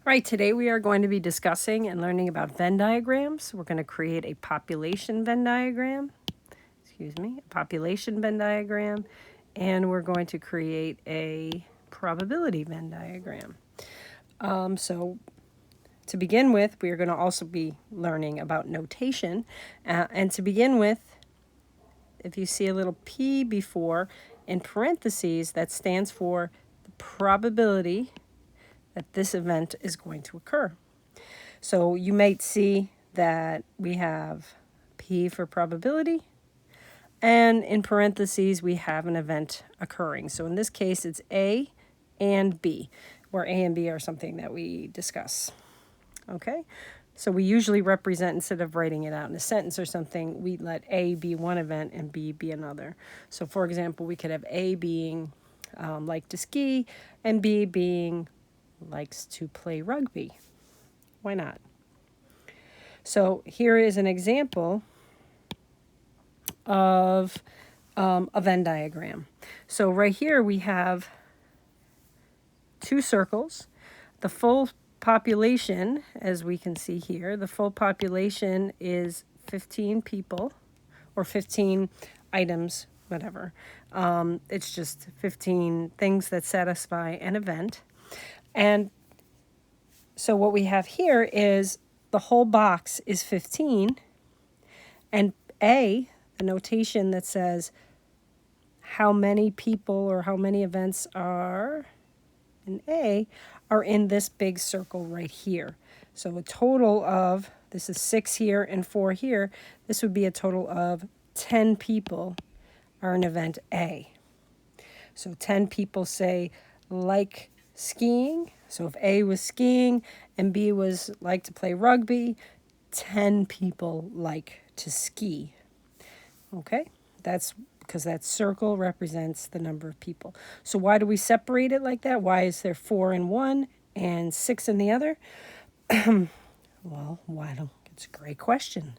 All right, today we are going to be discussing and learning about Venn diagrams. We're going to create a population Venn diagram, a population Venn diagram, and we're going to create a probability Venn diagram. So to begin with, we are going to also be learning about notation. And to begin with, if you see a little p before in parentheses, that stands for the probability that this event is going to occur. So you might see that we have P for probability, and in parentheses we have an event occurring. So in this case it's A and B, where A and B are something that we discuss. Okay? So we usually represent, instead of writing it out in a sentence or something, we let A be one event and B be another. So for example, we could have A being like to ski and B being likes to play rugby. Why not? So here is an example of a Venn diagram. So right here we have two circles. The full population, as we can see here, the full population is 15 people or 15 items, whatever. It's just 15 things that satisfy an event. And so what we have here is the whole box is 15, and A, the notation that says how many people or how many events are in A, are in this big circle right here. So a total of, this is 6 here and 4 here, this would be a total of 10 people are in event A. So 10 people say like skiing. So if A was skiing and B was like to play rugby, 10 people like to ski. Okay? That's because that circle represents the number of people. So why do we separate it like that? Why is there 4 in one and 6 in the other? Well, why don't? It's a great question.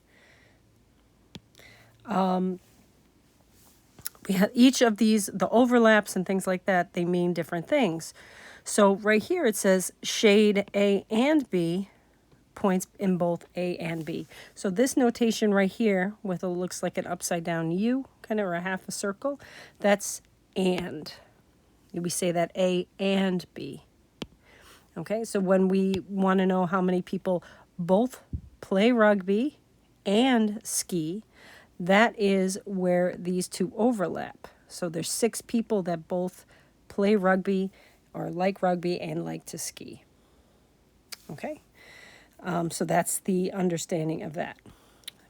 We have each of these, the overlaps and things like that, they mean different things. So right here it says shade A and B points in both A and B. So this notation right here with a looks like an upside down U, kind of, or a half a circle, that's and. We say that A and B. Okay, so when we want to know how many people both play rugby and ski, that is where these two overlap. So there's 6 people that both play rugby or like rugby and like to ski. Okay, so that's the understanding of that.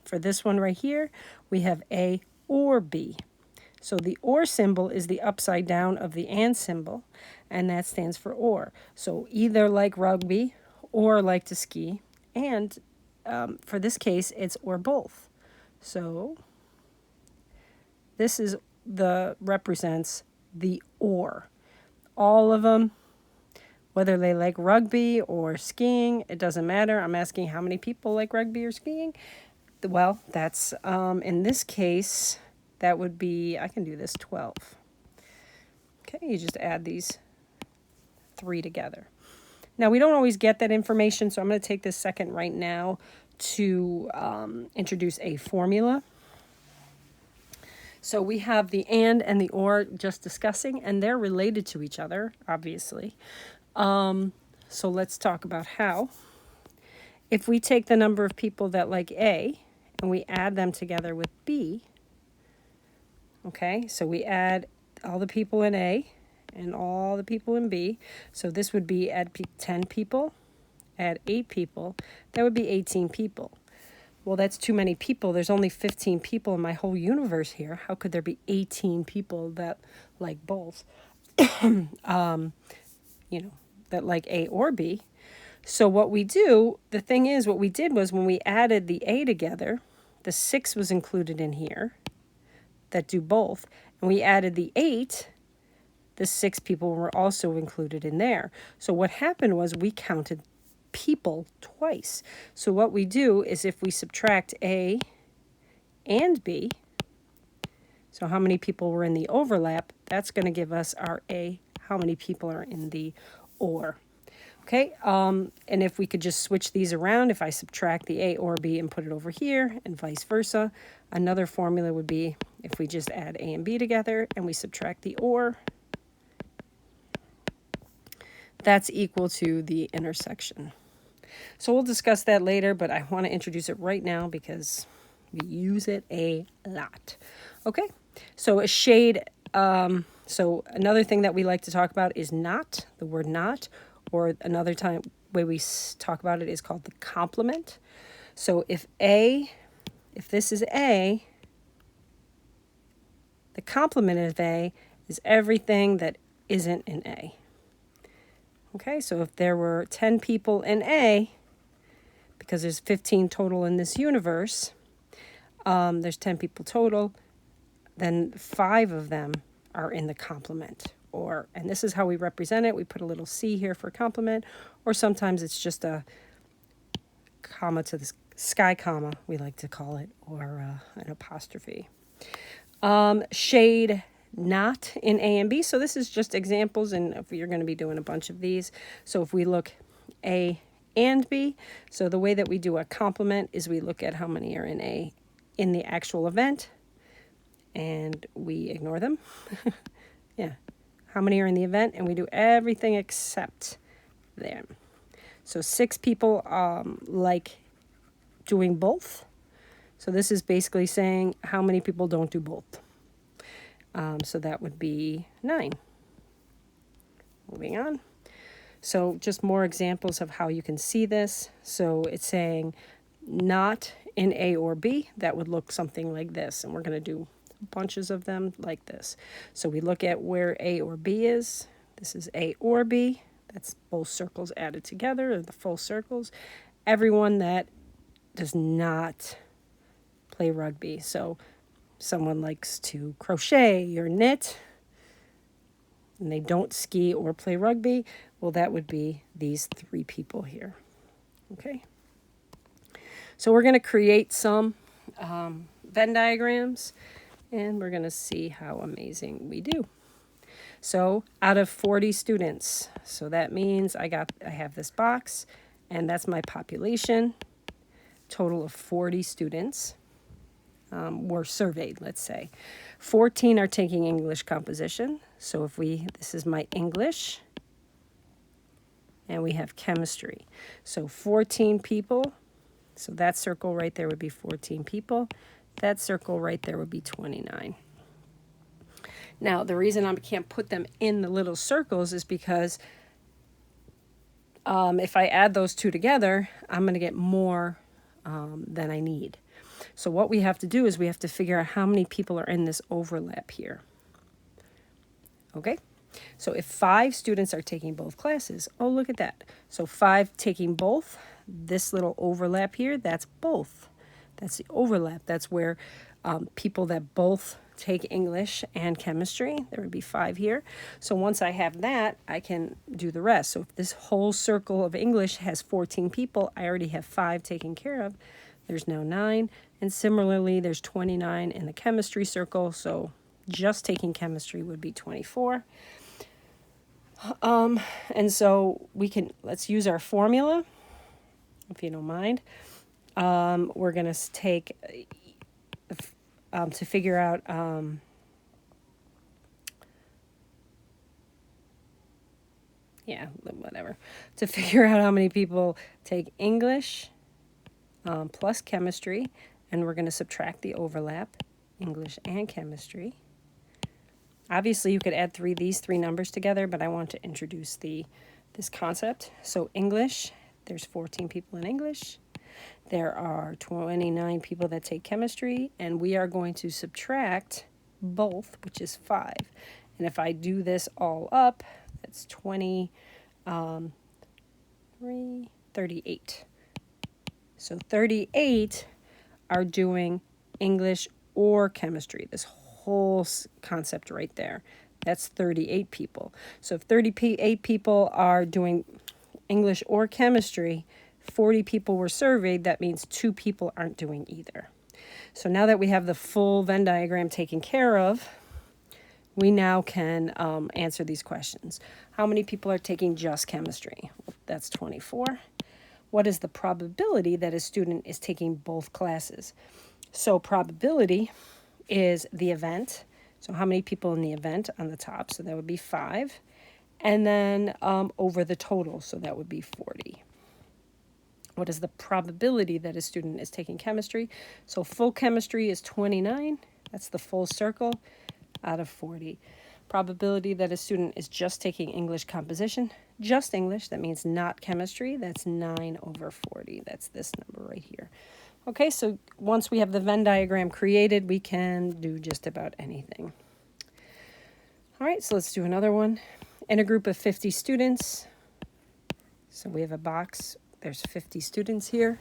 For this one right here, we have A or B. So the or symbol is the upside down of the and symbol, and that stands for or. So either like rugby or like to ski, and for this case, it's or both. So this is represents the or. All of them, whether they like rugby or skiing, it doesn't matter. I'm asking how many people like rugby or skiing. Well, that's, in this case, that would be, I can do this, 12. Okay, you just add these 3 together. Now, we don't always get that information, so I'm going to take this second right now to introduce a formula. So we have the and the or just discussing, and they're related to each other, obviously. So let's talk about how. If we take the number of people that like A and we add them together with B, okay, so we add all the people in A and all the people in B. So this would be add 10 people, add 8 people, that would be 18 people. Well, that's too many people. There's only 15 people in my whole universe here. How could there be 18 people that like both? That like A or B. So what we do, the thing is, what we did was when we added the A together, the 6 was included in here that do both. And we added the 8, the 6 people were also included in there. So what happened was we counted people twice. So what we do is if we subtract A and B, so how many people were in the overlap, that's going to give us our A, how many people are in the or. Okay, and if we could just switch these around, if I subtract the A or B and put it over here and vice versa, another formula would be if we just add A and B together and we subtract the or, that's equal to the intersection. So we'll discuss that later, but I want to introduce it right now because we use it a lot. Okay, so a shade, so another thing that we like to talk about is not, the word not, or another time way we talk about it is called the complement. So if this is A, the complement of A is everything that isn't in A. Okay, so if there were 10 people in A, because there's 15 total in this universe, there's 10 people total, then 5 of them are in the complement. And this is how we represent it. We put a little C here for complement, or sometimes it's just a comma to the sky comma, we like to call it, or an apostrophe. Shade not in A and B. So this is just examples, and if you're going to be doing a bunch of these. So if we look A and B, so the way that we do a complement is we look at how many are in A in the actual event, and we ignore them. Yeah. How many are in the event, and we do everything except them. So 6 people like doing both. So this is basically saying how many people don't do both. So that would be 9. Moving on. So just more examples of how you can see this. So it's saying not in A or B. That would look something like this. And we're going to do bunches of them like this. So we look at where A or B is. This is A or B. That's both circles added together, or the full circles. Everyone that does not play rugby. So someone likes to crochet or knit, and they don't ski or play rugby, well, that would be these 3 people here. Okay. So we're going to create some Venn diagrams, and we're going to see how amazing we do. So out of 40 students, so that means I have this box, and that's my population. Total of 40 students were surveyed, let's say. 14 are taking English composition. So this is my English, and we have chemistry. So 14 people. So that circle right there would be 14 people. That circle right there would be 29. Now, the reason I can't put them in the little circles is because if I add those two together, I'm going to get more than I need. So what we have to do is we have to figure out how many people are in this overlap here. Okay? So if 5 students are taking both classes, oh, look at that. So 5 taking both, this little overlap here, that's both. That's the overlap. That's where people that both take English and chemistry, there would be 5 here. So once I have that, I can do the rest. So if this whole circle of English has 14 people, I already have 5 taken care of. There's now 9. And similarly, there's 29 in the chemistry circle. So just taking chemistry would be 24. And so let's use our formula, if you don't mind. We're going to take, to figure out, to figure out how many people take English plus chemistry, and we're going to subtract the overlap, English and chemistry. Obviously, you could add these three numbers together, but I want to introduce this concept. So English, there's 14 people in English. There are 29 people that take chemistry, and we are going to subtract both, which is 5. And if I do this all up, that's 38. So 38 are doing English or chemistry, this whole concept right there. That's 38 people. So if 38 people are doing English or chemistry, 40 people were surveyed, that means 2 people aren't doing either. So now that we have the full Venn diagram taken care of, we now can answer these questions. How many people are taking just chemistry? That's 24. What is the probability that a student is taking both classes? So probability is the event. So how many people in the event on the top? So that would be 5. And then over the total. So that would be 40. What is the probability that a student is taking chemistry? So full chemistry is 29. That's the full circle out of 40. Probability that a student is just taking English composition, just English, that means not chemistry, that's 9 over 40. That's this number right here. Okay, so once we have the Venn diagram created, we can do just about anything. All right, so let's do another one. In a group of 50 students, so we have a box, there's 50 students here.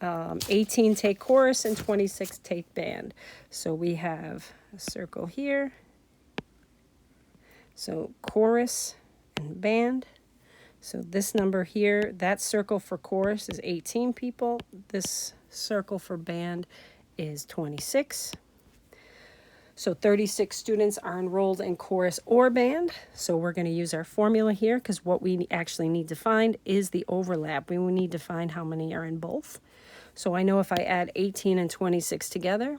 18 take chorus and 26 take band. So we have a circle here. So chorus and band. So this number here, that circle for chorus is 18 people. This circle for band is 26. So 36 students are enrolled in chorus or band. So we're going to use our formula here because what we actually need to find is the overlap. We will need to find how many are in both. So I know if I add 18 and 26 together,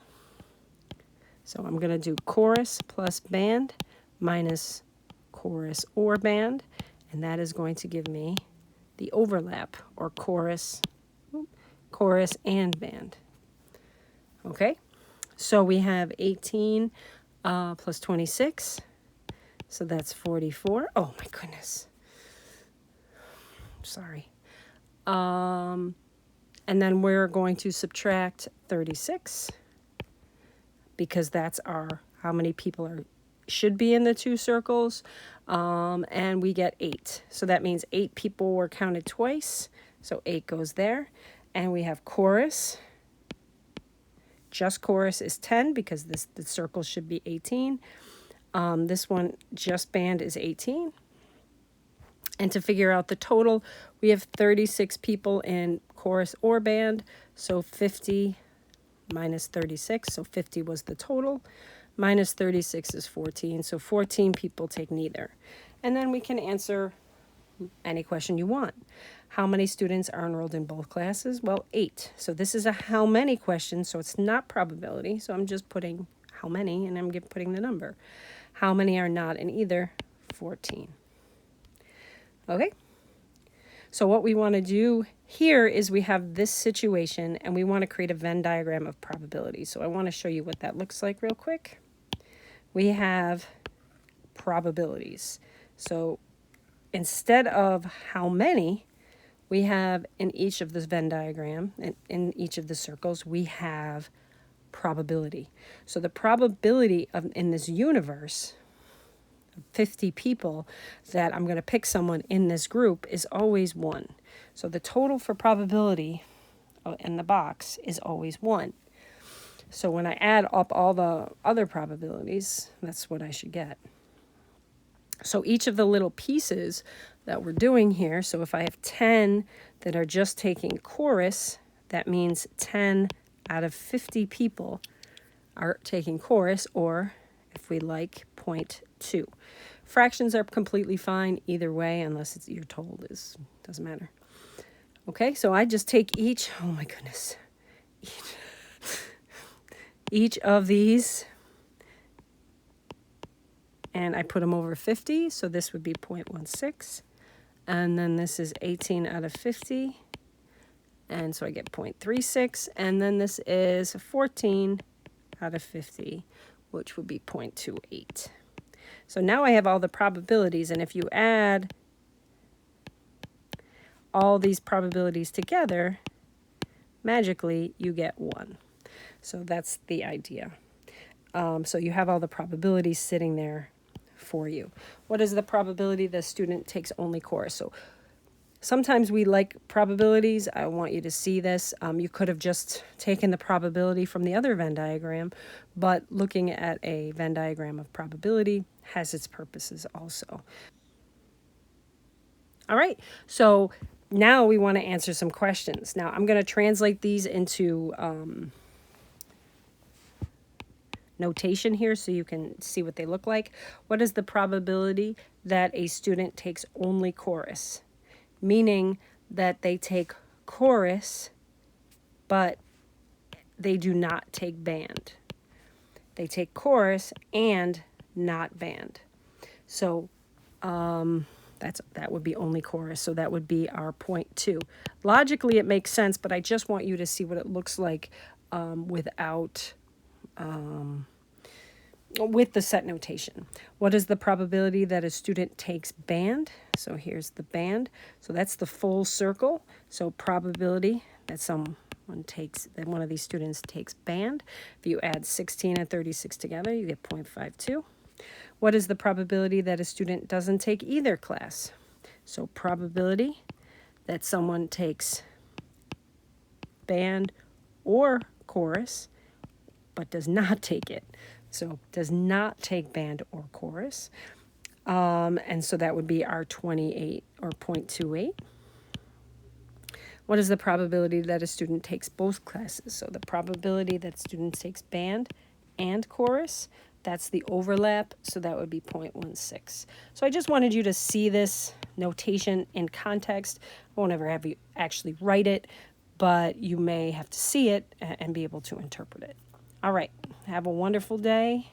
so I'm going to do chorus plus band minus chorus or band, and that is going to give me the overlap, or chorus and band. Okay, so we have 18 plus 26, so that's 44. Oh my goodness. Sorry. And then we're going to subtract 36 because that's our how many people should be in the two circles, and we get 8. So that means 8 people were counted twice, so 8 goes there. And we have chorus. Just chorus is 10 because the circle should be 18. This one, just band, is 18. And to figure out the total, we have 36 people in chorus or band, so 50 minus 36, so 50 was the total. Minus 36 is 14, so 14 people take neither. And then we can answer any question you want. How many students are enrolled in both classes? Well, 8. So this is a how many question, so it's not probability. So I'm just putting how many, and I'm putting the number. How many are not in either? 14. Okay? So what we want to do here is we have this situation, and we want to create a Venn diagram of probability. So I want to show you what that looks like real quick. We have probabilities. So instead of how many, we have in each of this Venn diagram, in each of the circles, we have probability. So the probability of in this universe, 50 people, that I'm going to pick someone in this group is always 1. So the total for probability in the box is always 1. So when I add up all the other probabilities, that's what I should get. So each of the little pieces that we're doing here, so if I have 10 that are just taking chorus, that means 10 out of 50 people are taking chorus, or if we like, 0.2. Fractions are completely fine either way, unless you're told doesn't matter. Okay, so I just take each, oh my goodness, each of these, and I put them over 50, so this would be 0.16, and then this is 18 out of 50, and so I get 0.36, and then this is 14 out of 50, which would be 0.28. So now I have all the probabilities, and if you add all these probabilities together, magically you get 1. So that's the idea. So you have all the probabilities sitting there for you. What is the probability the student takes only chorus? So sometimes we like probabilities. I want you to see this. You could have just taken the probability from the other Venn diagram, but looking at a Venn diagram of probability has its purposes also. All right, so now we want to answer some questions. Now I'm going to translate these into notation here so you can see what they look like. What is the probability that a student takes only chorus? Meaning that they take chorus, but they do not take band. They take chorus and not band. So that would be only chorus. So that would be our point 2. Logically, it makes sense, but I just want you to see what it looks like without with the set notation. What is the probability that a student takes band? So here's the band. So that's the full circle. So probability that that one of these students takes band. If you add 16 and 36 together, you get 0.52. What is the probability that a student doesn't take either class? So probability that someone takes band or chorus, but does not take it. So does not take band or chorus. And so that would be our 28 or 0.28. What is the probability that a student takes both classes? So the probability that student takes band and chorus, that's the overlap, so that would be 0.16. So I just wanted you to see this notation in context. I won't ever have you actually write it, but you may have to see it and be able to interpret it. All right, have a wonderful day,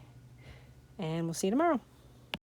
and we'll see you tomorrow.